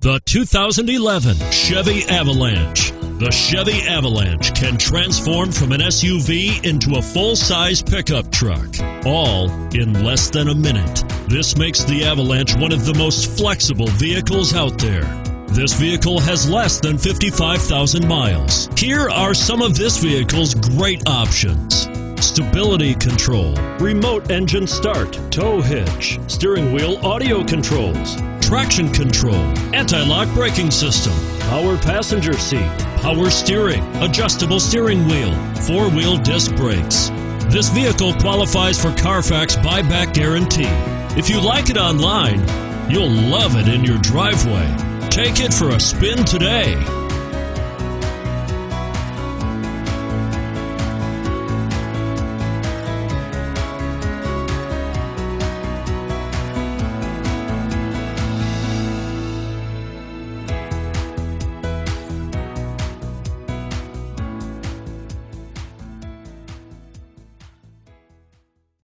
The 2011 Chevy Avalanche. The Chevy Avalanche can transform from an SUV into a full-size pickup truck, all in less than a minute. This makes the Avalanche one of the most flexible vehicles out there. This vehicle has less than 55,000 miles. Here are some of this vehicle's great options: stability control, remote engine start, tow hitch, steering wheel audio controls, traction control, anti-lock braking system, power passenger seat, power steering, adjustable steering wheel, four-wheel disc brakes. This vehicle qualifies for Carfax buyback guarantee. If you like it online, you'll love it in your driveway. Take it for a spin today.